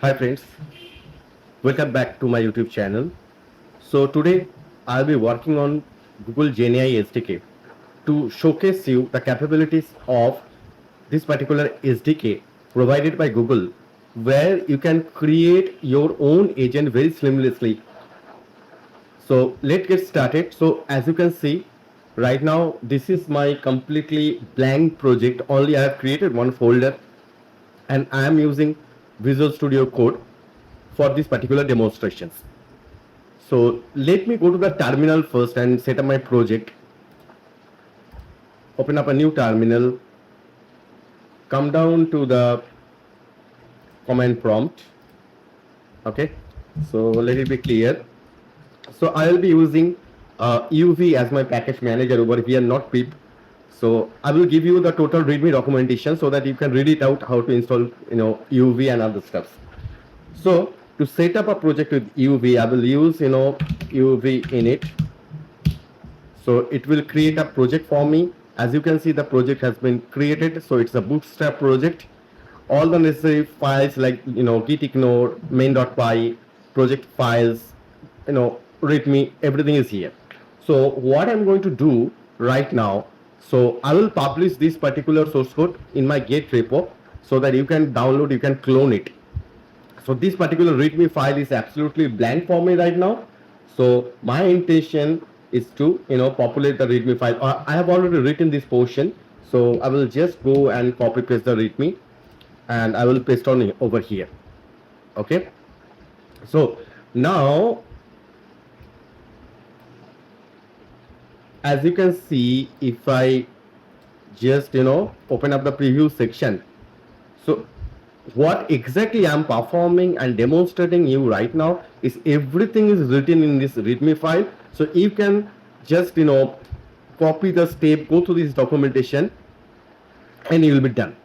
Hi friends, welcome back to my YouTube channel. So today I'll be working on Google Gen AI SDK to showcase you the capabilities of this particular SDK provided by Google, where you can create your own agent very seamlessly. So let's get started. So as you can see right now, this is my completely blank project. Only I have created one folder and I am using Visual Studio Code for these particular demonstrations. So let me go to the terminal first and set up my project. Open up a new terminal. Come down to the command prompt. Okay. So let it be clear. So I will be using UV as my package manager over here, not pip. So I will give you the total README documentation so that you can read it out how to install UV and other stuff. So to set up a project with UV, I will use UV init. So it will create a project for me. As you can see, the project has been created. So it's a bootstrap project. All the necessary files like git ignore, main.py, project files, readme, everything is here. So what I'm going to do right now, so I will publish this particular source code in my Git repo so that you can download, you can clone it. So this particular readme file is absolutely blank for me right now. So my intention is to populate the readme file. I have already written this portion, so I will just go and copy paste the readme and I will paste on over here. Okay, so now as you can see, if I just open up the preview section, so what exactly I'm performing and demonstrating you right now is everything is written in this readme file. So you can just copy the step, go to this documentation, and you will be done.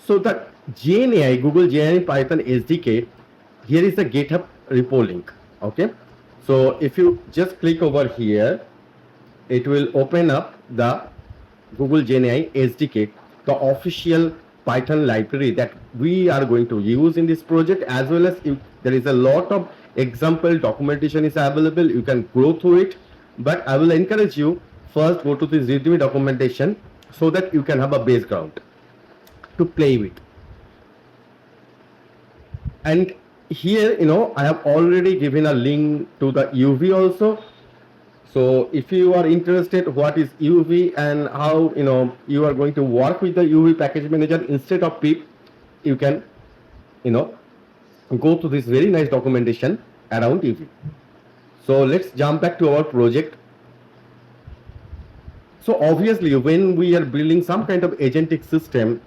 So the Gen AI, Google Gen AI Python SDK, here is the GitHub repo link. Okay, so if you just click over here, it will open up the Google Gen AI SDK, the official Python library that we are going to use in this project, as well as if there is a lot of example documentation is available. You can go through it, but I will encourage you first go to this README documentation so that you can have a background to play with. And here I have already given a link to the UV also. So if you are interested what is UV and how you are going to work with the UV package manager instead of pip, you can go to this very nice documentation around UV. So let's jump back to our project. So obviously when we are building some kind of agentic system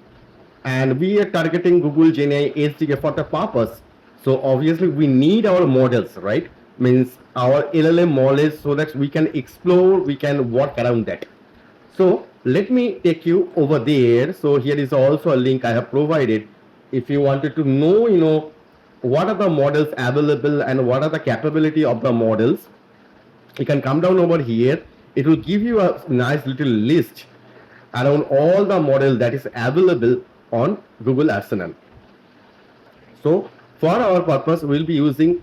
and we are targeting Google Gen AI SDK for the purpose, so obviously we need our models, right? Means our LLM models, so that we can explore, we can work around that. So let me take you over there. So here is also a link I have provided. If you wanted to know what are the models available and what are the capability of the models, you can come down over here. It will give you a nice little list around all the models that is available on Google Arsenal. So for our purpose, we will be using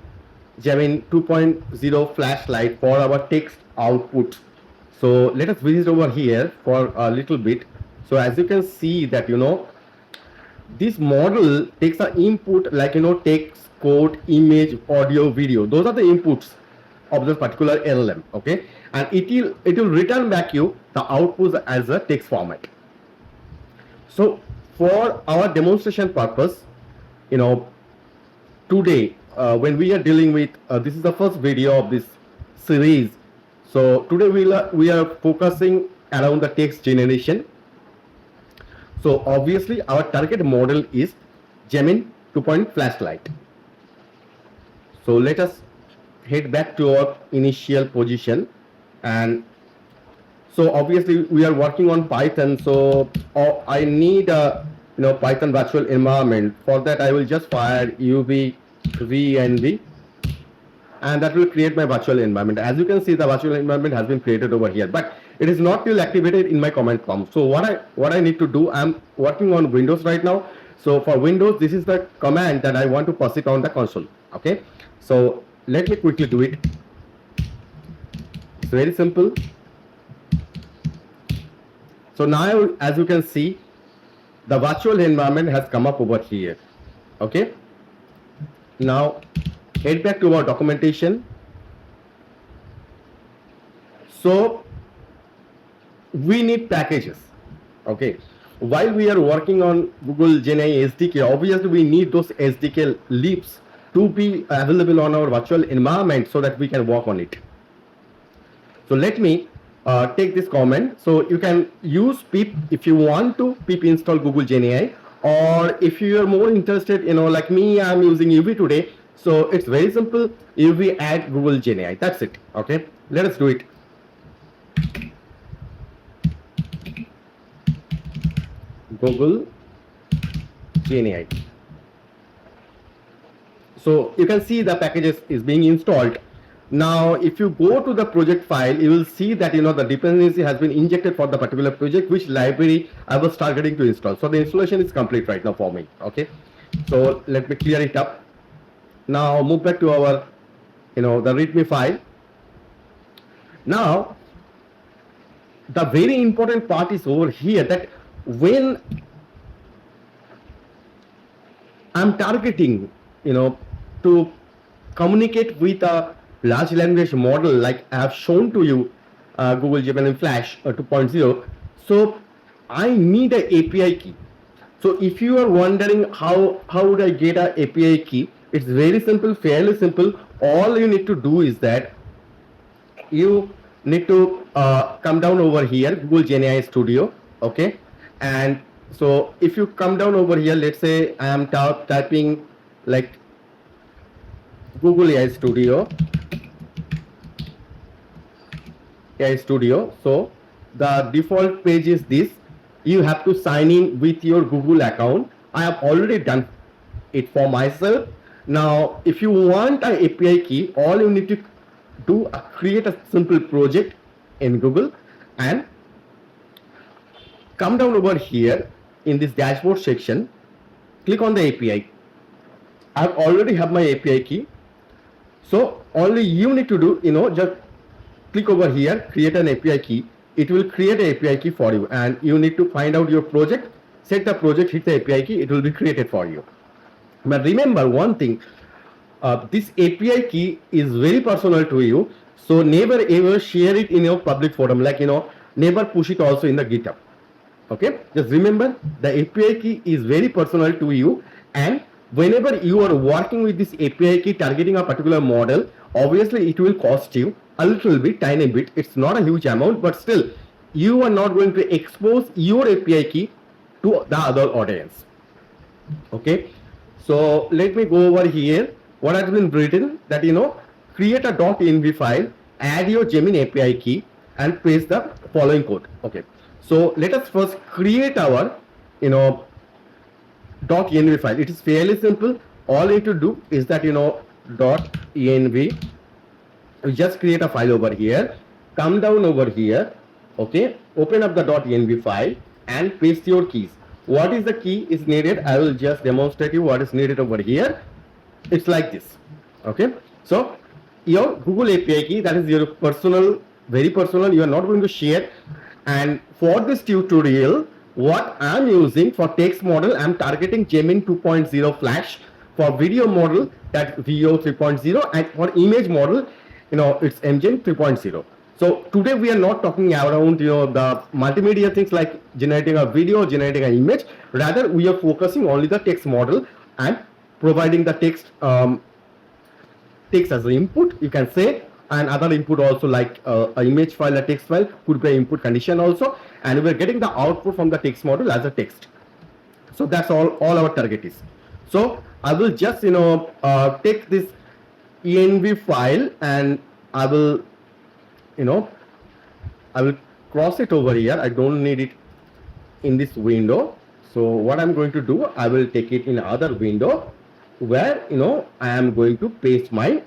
Gemini 2.0 flashlight for our text output. So let us visit over here for a little bit. So as you can see that this model takes an input like text, code, image, audio, video. Those are the inputs of this particular LLM. Okay, and it will return back you the outputs as a text format. So for our demonstration purpose, today when we are dealing with this is the first video of this series. So today we are focusing around the text generation. So obviously our target model is Gemini 2.0 flashlight. So let us head back to our initial position. And so obviously we are working on Python, so I need a Python virtual environment. For that I will just fire UV VNV, and that will create my virtual environment. As you can see, the virtual environment has been created over here, but it is not still activated in my command prompt. So what I need to do, I'm working on Windows right now. So for Windows, this is the command that I want to pass it on the console. Okay, so let me quickly do it. It's very simple. So now, as you can see, the virtual environment has come up over here. Okay, now head back to our documentation. So we need packages. Okay, while we are working on Google Gen AI SDK, obviously we need those SDK libs to be available on our virtual environment so that we can work on it. So let me take this comment. So you can use pip if you want to pip install Google Gen AI, or if you are more interested, like me, I'm using UV today. So it's very simple. UV add Google Gen AI. That's it. Okay, let us do it. Google Gen AI. So you can see the packages is being installed. Now, if you go to the project file, you will see that the dependency has been injected for the particular project, which library I was targeting to install. So the installation is complete right now for me. Okay, so let me clear it up. Now move back to our, the README file. Now, the very important part is over here, that when I'm targeting, to communicate with a large language model like I have shown to you, Google Gemini Flash 2.0. So I need an API key. So if you are wondering how would I get an API key, it's very simple, fairly simple. All you need to do is that you need to come down over here, Google Gen AI Studio. Okay, and so if you come down over here, let's say I am typing like Google AI Studio. So the default page is this. You have to sign in with your Google account. I have already done it for myself. Now, if you want an API key, all you need to do create a simple project in Google and come down over here in this dashboard section. Click on the API. I already have my API key. So only you need to do, just click over here, create an API key. It will create an API key for you, and you need to find out your project, set the project, hit the API key, it will be created for you. But remember one thing, this API key is very personal to you, so never ever share it in your public forum, like never push it also in the GitHub. Okay, just remember the API key is very personal to you, and whenever you are working with this API key targeting a particular model, obviously it will cost you a little bit, tiny bit. It's not a huge amount, but still you are not going to expose your API key to the other audience. Okay, so let me go over here. What has been written, that create a .env file, add your Gemini API key, and paste the following code. Okay, so let us first create our .env file. It is fairly simple. All you need to do is that .env. You just create a file over here. Come down over here. Okay, open up the .env file and paste your keys. What is the key is needed? I will just demonstrate you what is needed over here. It's like this. Okay, so your Google API key, that is your personal, very personal, you are not going to share. And for this tutorial, what I'm using for text model, I'm targeting Gemini 2.0 Flash. For video model, that's VO 3.0, and for image model, it's Engine 3.0. So today we are not talking around the multimedia things like generating a video, generating an image. Rather, we are focusing only the text model and providing the text as an input, you can say, and other input also, like an image file, a text file could be an input condition also, and we're getting the output from the text model as a text. So that's all our target is. So I will just take this env file and I will cross it over here. I don't need it in this window. So what I'm going to do, I will take it in other window where I am going to paste my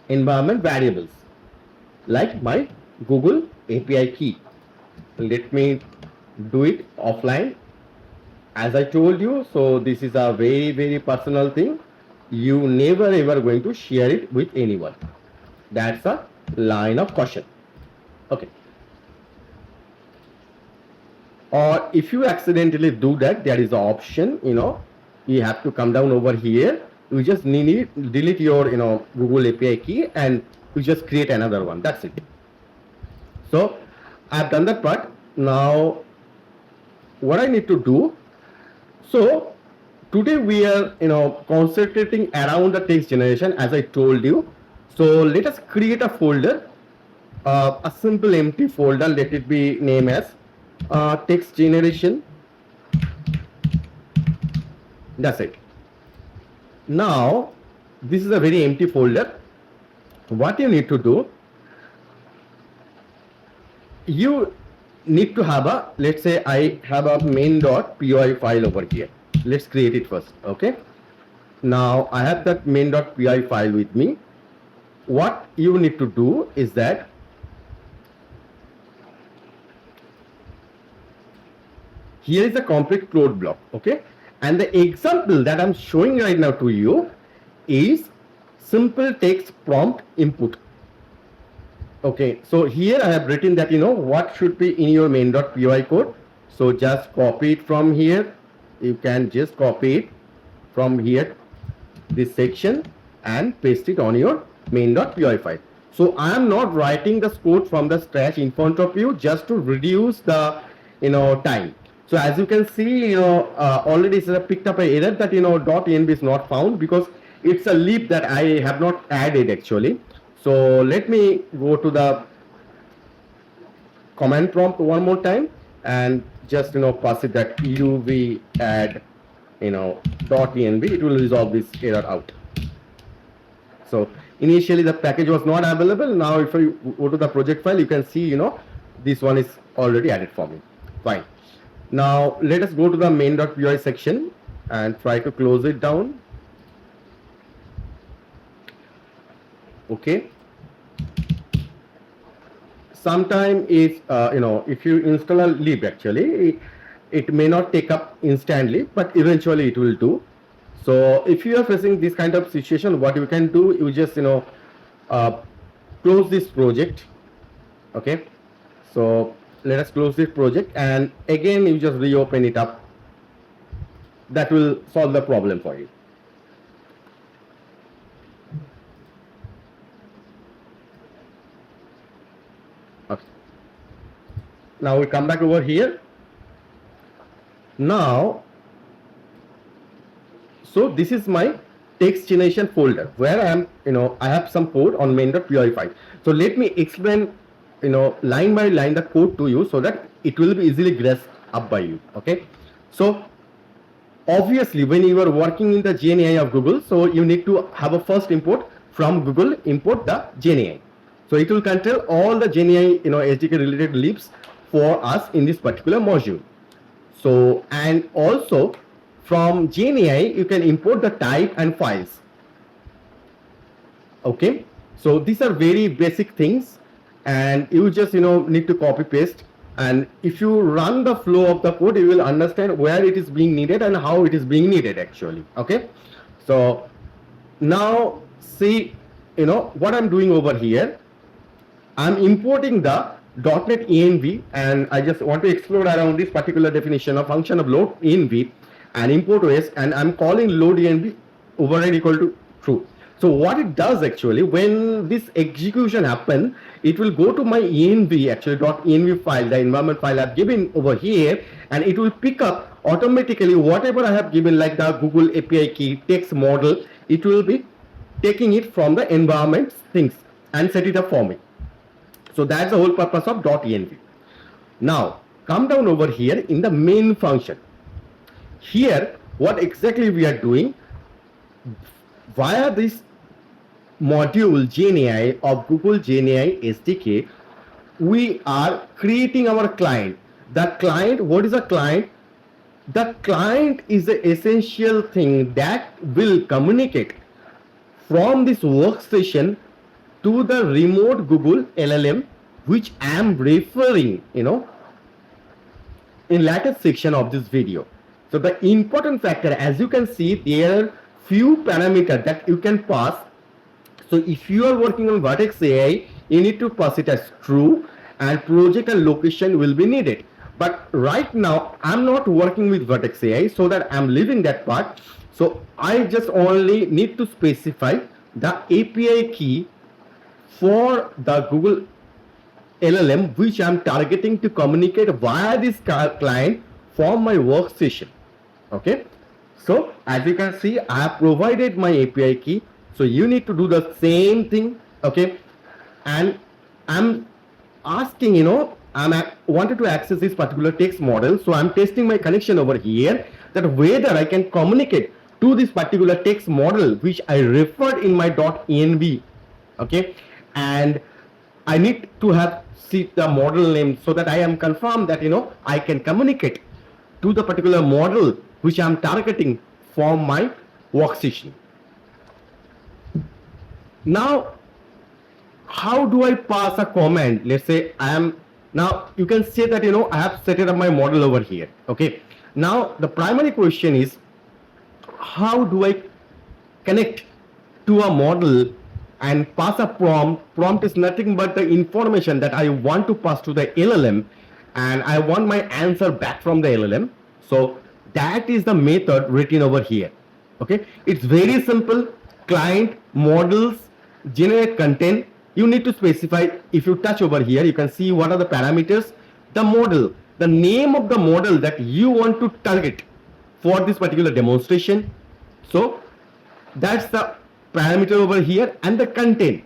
environment variables like my Google API key. Let me do it offline as I told you, so this is a very, very personal thing. You never ever going to share it with anyone. That's a line of caution. Okay. Or if you accidentally do that, there is an option, you have to come down over here. You just need delete your, Google API key, and you just create another one. That's it. So I've done that part. Now what I need to do, so today we are, concentrating around the text generation, as I told you. So let us create a folder, a simple empty folder. Let it be named as text generation. That's it. Now this is a very empty folder. What you need to do, you need to have a, let's say I have a main.py file over here. Let's create it first. Okay, now I have that main.py file with me. What you need to do is that here is a complete code block. Okay, and the example that I'm showing right now to you is simple text prompt input. Okay, so here I have written that, what should be in your main.py code. So just copy it from here. You can just copy it from here, this section, and paste it on your main.py file. So I am not writing this code from the scratch in front of you, just to reduce the, time. So as you can see, already it's picked up an error that, .env is not found, because it's a leap that I have not added actually. So let me go to the command prompt one more time and just, pass it that uv add, .env. It will resolve this error out. So initially the package was not available. Now if you go to the project file, you can see, this one is already added for me. Fine. Now let us go to the main.py section and try to close it down. Okay. Sometime is, if you install a lib, actually it may not take up instantly, but eventually it will do. So if you are facing this kind of situation, what you can do, you just, close this project. Okay, so let us close this project, and again you just reopen it up. That will solve the problem for you. Okay, now we come back over here. Now, so this is my text generation folder where I am, I have some code on main.py file. So let me explain, line by line the code to you, so that it will be easily grasped up by you. Okay, so obviously when you are working in the Gen AI of Google, so you need to have a first import from Google, import the Gen AI. So it will contain all the Gen AI, SDK related libs for us in this particular module. So, and also from Gen AI, you can import the type and files. Okay, so these are very basic things, and you just, need to copy paste. And if you run the flow of the code, you will understand where it is being needed and how it is being needed actually. Okay, so now see, what I'm doing over here. I'm importing the .NET env, and I just want to explore around this particular definition of function of load env and import OS, and I'm calling load env override equal to true. So what it does actually, when this execution happen, it will go to my env, actually .env file, the environment file I've given over here, and it will pick up automatically whatever I have given, like the Google API key, text model. It will be taking it from the environment things and set it up for me. So that's the whole purpose of .env. Now come down over here in the main function. Here what exactly we are doing, via this module Gen AI of Google Gen AI SDK, we are creating our client. The client, what is a client? The client is the essential thing that will communicate from this workstation to the remote Google LLM, which I am referring, in latest section of this video. So the important factor, as you can see, there are few parameters that you can pass. So if you are working on Vertex AI, you need to pass it as true, and project and location will be needed. But right now, I'm not working with Vertex AI, so that I'm leaving that part. So I just only need to specify the API key for the Google LLM which I'm targeting to communicate via this client from my workstation. Okay, so as you can see, I have provided my API key, so you need to do the same thing. Okay, and I'm asking, I wanted to access this particular text model, so I'm testing my connection over here, that whether I can communicate to this particular text model which I referred in my .env. Okay, and I need to have see the model name, so that I am confirmed that I can communicate to the particular model which I am targeting from my workstation. Now, how do I pass a comment? Let's say I am now, you can say that I have set it up my model over here. Okay, now the primary question is, how do I connect to a model and pass a prompt? Prompt is nothing but the information that I want to pass to the LLM, and I want my answer back from the LLM. So that is the method written over here. Okay, it's very simple. Client, models, generate content. You need to specify. If you touch over here, you can see what are the parameters. The model, the name of the model that you want to target for this particular demonstration. So that's the parameter over here. And the content,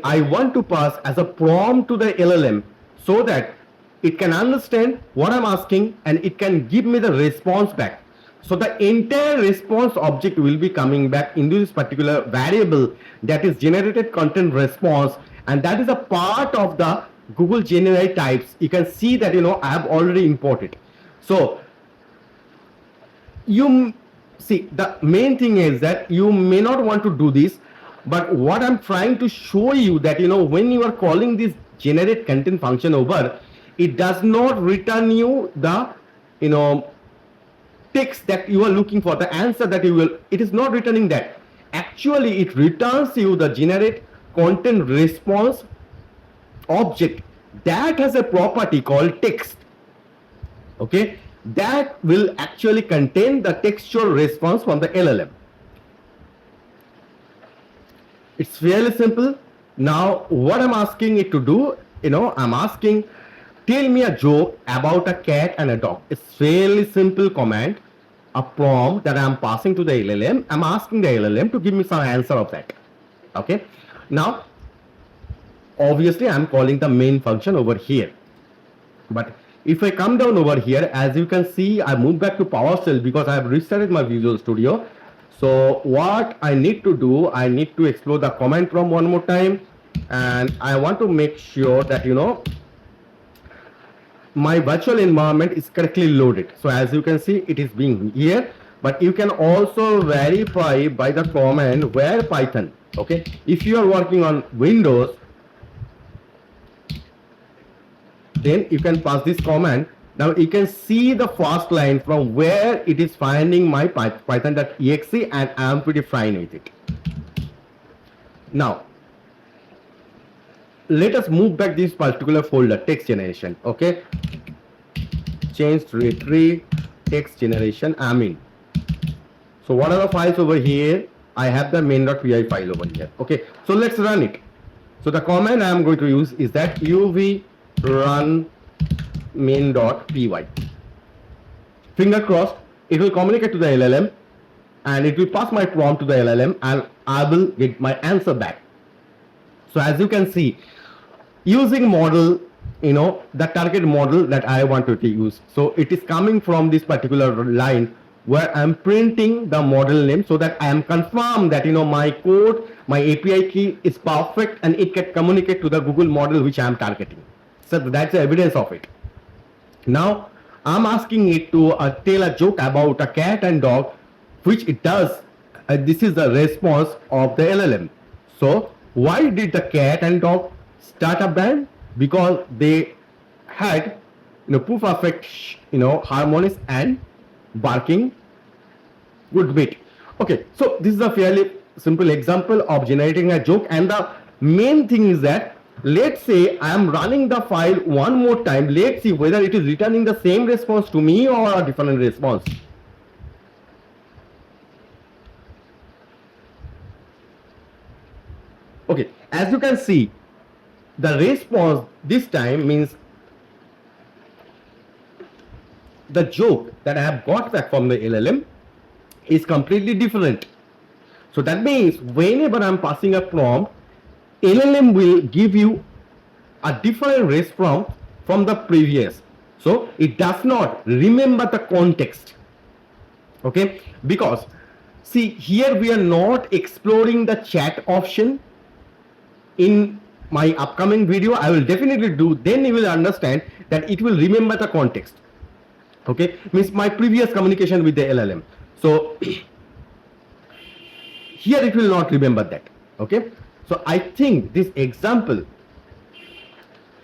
I want to pass as a prompt to the LLM, so that it can understand what I'm asking and it can give me the response back. So the entire response object will be coming back into this particular variable, that is generated content response, and that is a part of the Google Gen AI types. You can see that I have already imported. So you see, the main thing is that you may not want to do this, but what I'm trying to show you, that when you are calling this generate content function over, it does not return you the text that you are looking for, the answer that you will, it is not returning that. Actually, it returns you the generate content response object that has a property called text. Okay, that will actually contain the textual response from the LLM. It's fairly simple. Now what I'm asking it to do, I'm asking, tell me a joke about a cat and a dog. It's fairly simple command, a prompt that I'm passing to the LLM. I'm asking the LLM to give me some answer of that. Okay, now obviously I'm calling the main function over here, but if I come down over here, as you can see, I moved back to PowerShell because I have restarted my Visual Studio. So what I need to do, I need to explore the command prompt one more time, and I want to make sure that my virtual environment is correctly loaded. So as you can see, it is being here, but you can also verify by the command where Python. Okay, if you are working on Windows, then you can pass this command. Now you can see the first line from where it is finding my python.exe, and I am pretty fine with it. Now let us move back this particular folder, text generation. Okay, change retrieve text generation, I'm in. So what are the files over here? I have the main.py file over here. Okay, so let's run it. So the command I am going to use is that uv run main.py. Finger crossed, it will communicate to the LLM, and it will pass my prompt to the LLM, and I will get my answer back. So as you can see, using model, the target model that I wanted to use. So it is coming from this particular line where I'm printing the model name, so that I am confirmed that my code, my API key is perfect, and it can communicate to the Google model which I am targeting. So that's the evidence of it. Now I'm asking it to tell a joke about a cat and dog, which it does. This is the response of the LLM. So why did the cat and dog start a band? Because they had proof perfect, harmonious and barking would meet. Okay, so this is a fairly simple example of generating a joke, and the main thing is that let's say I am running the file one more time. Let's see whether it is returning the same response to me or a different response. Okay, as you can see, the response this time means the joke that I have got back from the LLM is completely different. So that means whenever I'm passing a prompt, LLM will give you a different response from the previous. So it does not remember the context. Okay, because see here we are not exploring the chat option. In my upcoming video I will definitely do, then you will understand that it will remember the context. Okay, means my previous communication with the LLM. So here it will not remember that. Okay, so I think this example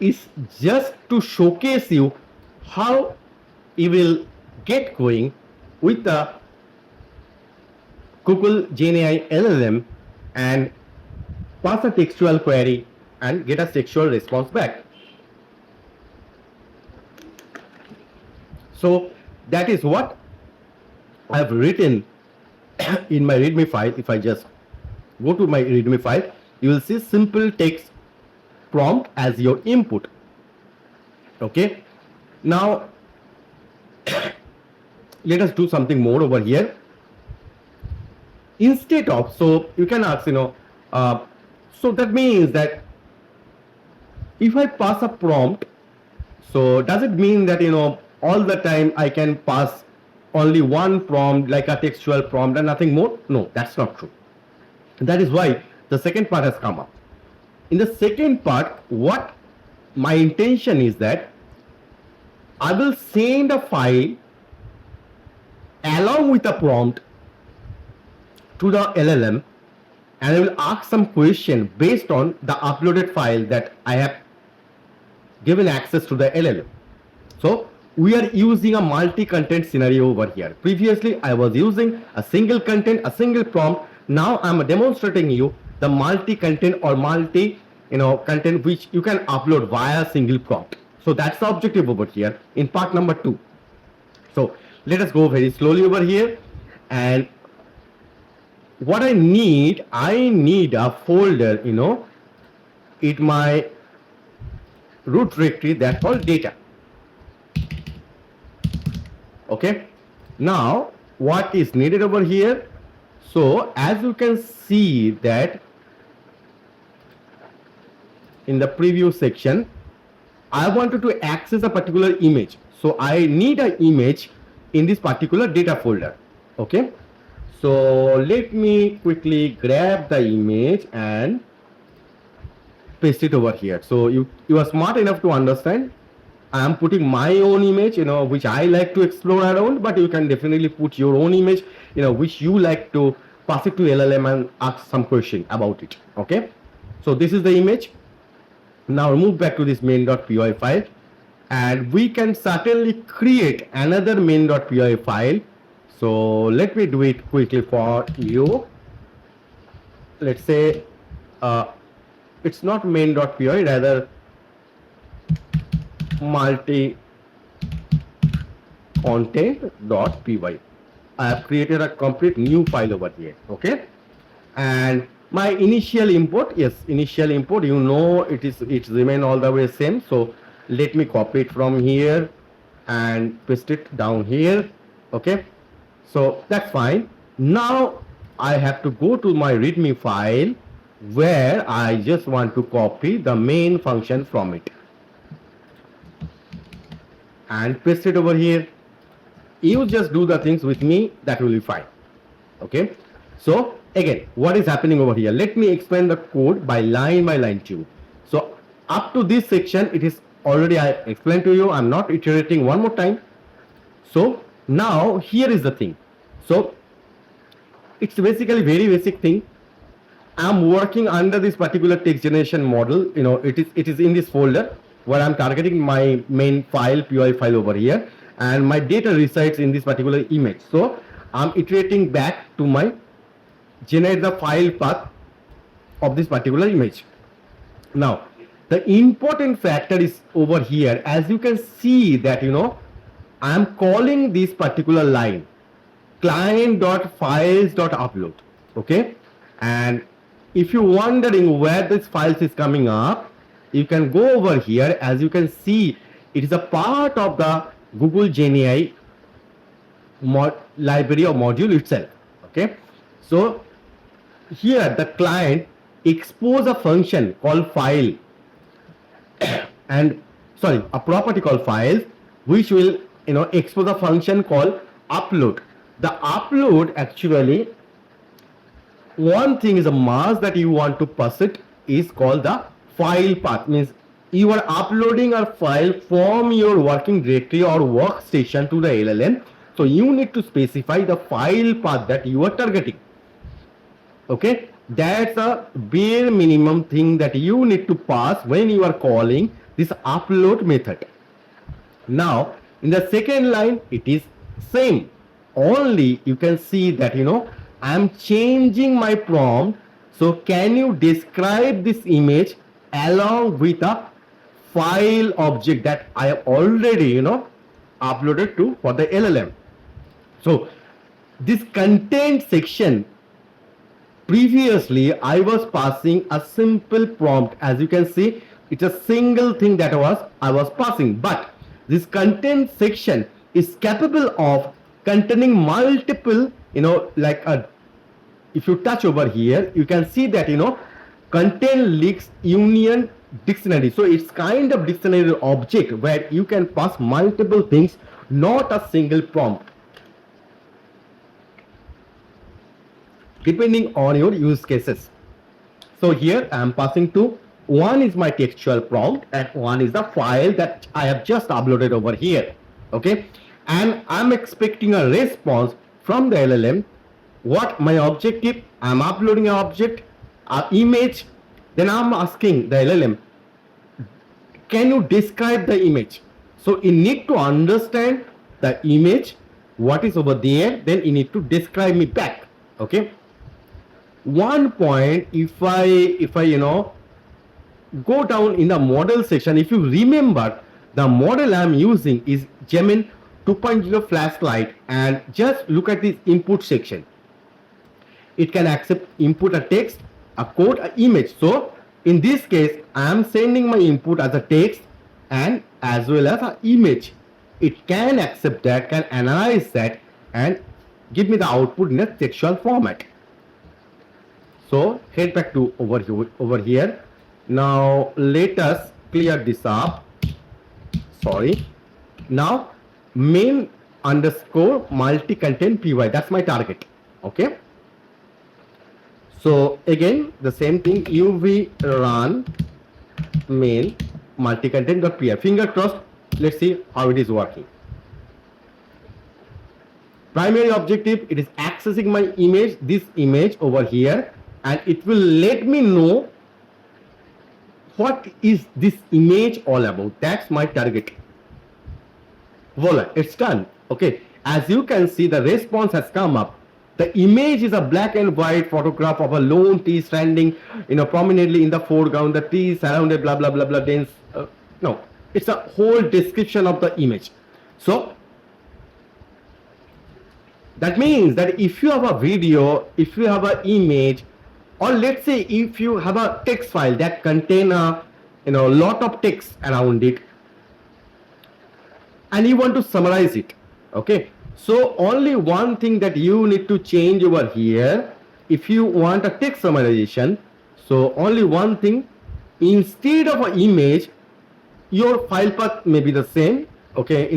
is just to showcase you how you will get going with the Google Gen AI LLM and pass a textual query and get a textual response back. So that is what I have written in my readme file. If I just go to my readme file, you will see simple text prompt as your input. Okay, now let us do something more over here. Instead of, so you can ask, so that means that if I pass a prompt, so does it mean that all the time I can pass only one prompt, like a textual prompt and nothing more? No, that's not true. That is why the second part has come up. In the second part, what my intention is that I will send a file along with a prompt to the LLM, and I will ask some question based on the uploaded file that I have given access to the LLM. So we are using a multi-content scenario over here. Previously I was using a single content, a single prompt. Now I'm demonstrating you the multi-content or multi content which you can upload via a single prompt. So that's the objective over here in part number 2. So let us go very slowly over here. And what I need a folder in my root directory that's called data. Okay, now what is needed over here? So as you can see that in the preview section, I wanted to access a particular image, so I need an image in this particular data folder. Okay, so let me quickly grab the image and paste it over here. So you are smart enough to understand I am putting my own image, which I like to explore around, but you can definitely put your own image, which you like to pass it to LLM and ask some question about it. Okay, so this is the image. Now move back to this main.py file, and we can certainly create another main.py file. So let me do it quickly for you. Let's say it's not main.py, rather multi content.py. I have created a complete new file over here. Okay, and my initial import, yes, initial import, it's remain all the way same. So let me copy it from here and paste it down here. Okay, so that's fine. Now I have to go to my readme file where I just want to copy the main function from it and paste it over here. You just do the things with me, that will be fine. Okay, so again, what is happening over here? Let me explain the code by line to you. So up to this section, it is already I explained to you. I'm not iterating one more time. So now here is the thing. So it's basically very basic thing. I'm working under this particular text generation model. It is in this folder. where I'm targeting my main file, PY file over here, and my data resides in this particular image. So I'm iterating back to my generate the file path of this particular image. Now, the important factor is over here. As you can see that, I am calling this particular line client.files.upload. Okay. And if you're wondering where this files is coming up, you can go over here. As you can see, it is a part of the Google Gen AI library or module itself. Okay. So here the client expose a function called file and sorry, a property called files, which will expose a function called upload. The upload, actually, one thing is a mask that you want to pass it is called the file path. Means you are uploading a file from your working directory or workstation to the LLM. So you need to specify the file path that you are targeting. Okay, that's a bare minimum thing that you need to pass when you are calling this upload method. Now in the second line it is same, only you can see that I'm changing my prompt. So can you describe this image along with a file object that I have already uploaded to for the LLM. So this content section, previously I was passing a simple prompt. As you can see, it's a single thing that I was passing, but this content section is capable of containing multiple, like if you touch over here, you can see that content links union dictionary. So it's kind of dictionary object where you can pass multiple things, not a single prompt, depending on your use cases. So here I am passing to, one is my textual prompt and one is the file that I have just uploaded over here. Okay, and I'm expecting a response from the LLM. What my objective? I'm uploading an object, an image. Then I'm asking the LLM, can you describe the image? So you need to understand the image, what is over there, then you need to describe me back. Okay. One point, if I go down in the model section, if you remember, the model I'm using is Gemini 2.0 flashlight, and just look at this input section. It can accept input a text, a code, an image. So in this case, I am sending my input as a text and as well as an image. It can accept that, can analyze that, and give me the output in a textual format. So head back to over here. Now let us clear this up. Sorry. Now main underscore multi-content py, that's my target. Okay. So again the same thing, uv run main multi-content.py. Finger crossed. Let's see how it is working. Primary objective, it is accessing my image, this image over here, and it will let me know what is this image all about. That's my target. Voila, it's done. Okay, as you can see, the response has come up. The image is a black and white photograph of a lone tree standing prominently in the foreground. The tree is surrounded blah blah blah blah dense. No, it's a whole description of the image. So that means that if you have a video, if you have an image, or let's say if you have a text file that contain a lot of text around it, and you want to summarize it, okay, so only one thing that you need to change over here. If you want a text summarization, so only one thing, instead of an image, your file path may be the same. Okay,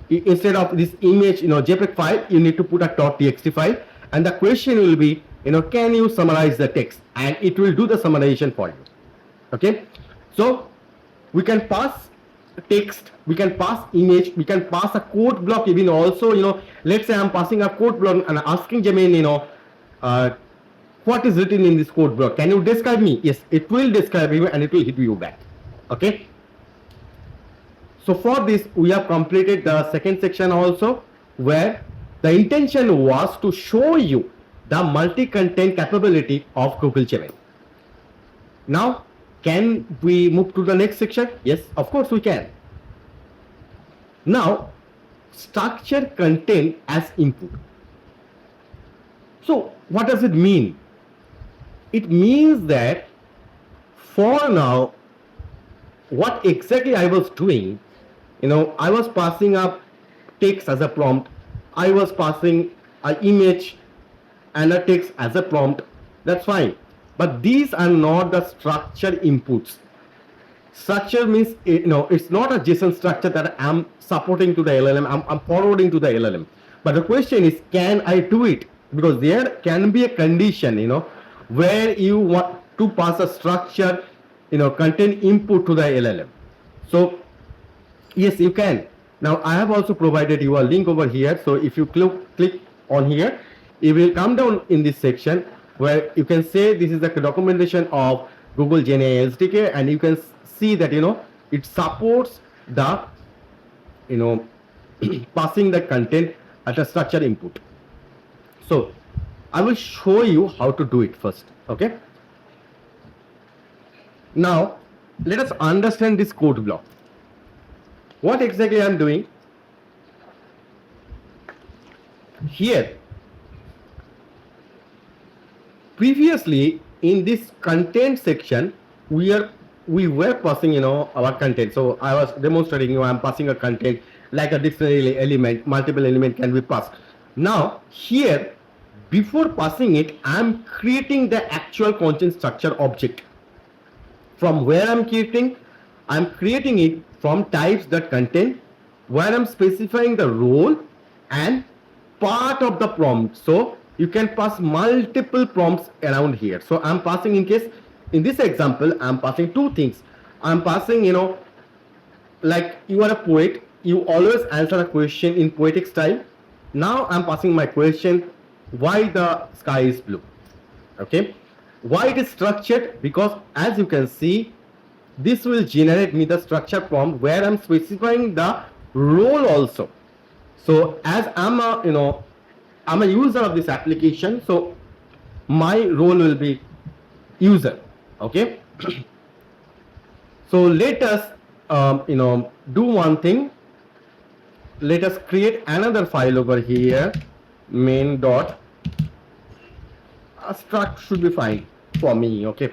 instead of this image JPEG file, you need to put a .txt file, and the question will be can you summarize the text, and it will do the summarization for you. Okay, so we can pass text, we can pass image, we can pass a code block. Even also let's say I'm passing a code block and asking Gemini what is written in this code block, can you describe me? Yes, it will describe you and it will hit you back. Okay, So for this, we have completed the second section also, where the intention was to show you the multi-content capability of Google Gemini. Now, can we move to the next section? Yes, of course we can. Now, structure content as input. So, what does it mean? It means that for now, what exactly I was doing, I was passing up text as a prompt, I was passing an image and a text as a prompt. That's fine, but these are not the structure inputs. Structure means, it's not a JSON structure that I'm supporting to the LLM, I'm forwarding to the LLM. But the question is, can I do it? Because there can be a condition, where you want to pass a structure, content input to the LLM. So yes, you can. Now I have also provided you a link over here. So if you click on here, it will come down in this section where you can say this is the documentation of Google Gen AI SDK, and you can see that it supports the passing the content at a structure input. So I will show you how to do it first. Okay. Now let us understand this code block. What exactly I'm doing here? Previously in this content section, we were passing our content. So I was demonstrating I'm passing a content like a dictionary element, multiple element can be passed. Now here, before passing it, I'm creating the actual content structure object. From where I'm creating it from types that contain, where I'm specifying the role and part of the prompt. So you can pass multiple prompts around here. So I'm passing, in this example, I'm passing two things. I'm passing, like you are a poet, you always answer a question in poetic style. Now I'm passing my question, why the sky is blue. Okay. Why it is structured? Because as you can see, this will generate me the structure prompt where I'm specifying the role also. So as I'm a user of this application, so my role will be user. Okay. So let us do one thing. Let us create another file over here, main dot struct should be fine for me. Okay.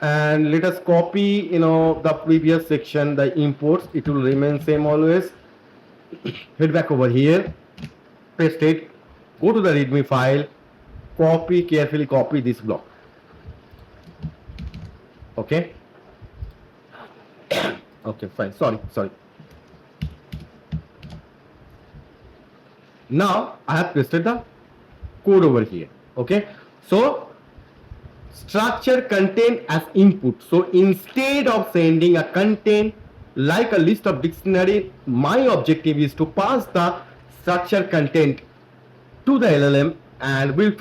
And let us copy the previous section, the imports, it will remain same always. Head back over here, paste it, go to the readme file, carefully copy this block. Okay. Okay, fine, sorry. Now I have pasted the code over here. Okay. So structure content as input. So instead of sending a content like a list of dictionary, my objective is to pass the structure content to the LLM, and I will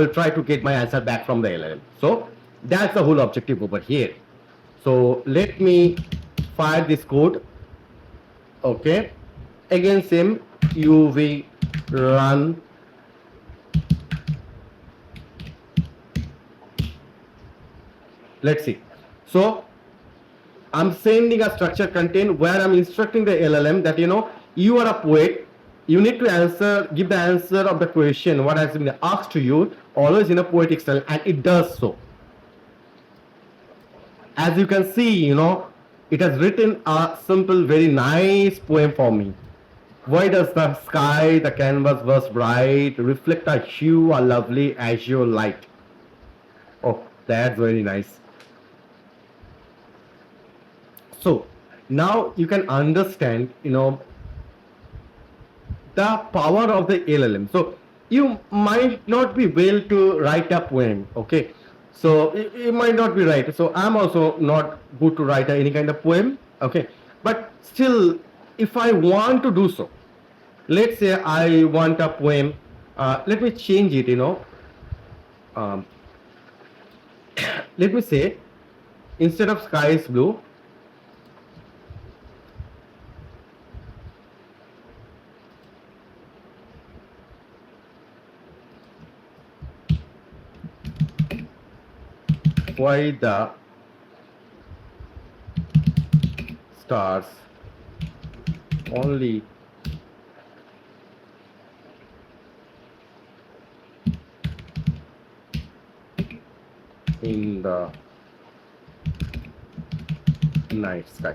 try to get my answer back from the LLM. So that's the whole objective over here. So let me fire this code. Okay. Again same, uv run. Let's see. So I'm sending a structure content where I'm instructing the LLM that you are a poet, you need to give the answer of the question what has been asked to you always in a poetic style, and it does so. As you can see, it has written a simple, very nice poem for me. Why does the sky, the canvas was bright, reflect a hue, a lovely azure light? Oh, that's very nice. So now you can understand, the power of the LLM. So you might not be able to write a poem. Okay. So you might not be right. So I'm also not good to write any kind of poem. Okay. But still, if I want to do so, let's say I want a poem. Let me change it, let me say, instead of sky is blue, why the stars only in the night sky.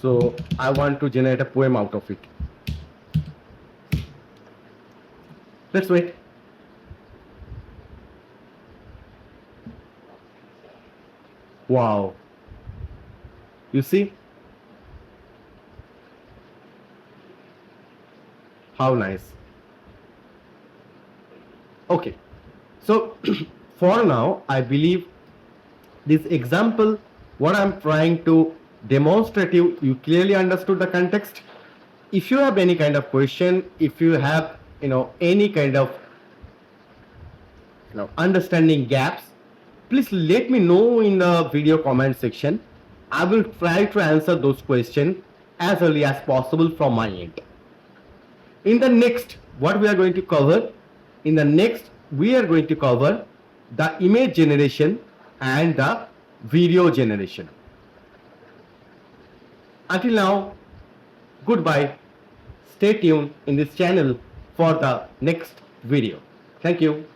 So I want to generate a poem out of it. Let's wait. Wow. You see? How nice. Okay. So for now, I believe this example, what I'm trying to demonstrate you clearly understood the context. If you have any kind of question, if you have any kind of understanding gaps, please let me know in the video comment section. I will try to answer those questions as early as possible from my end. In the next, what we are going to cover, in the next we are going to cover the image generation and the video generation. Until now, goodbye. Stay tuned in this channel for the next video. Thank you.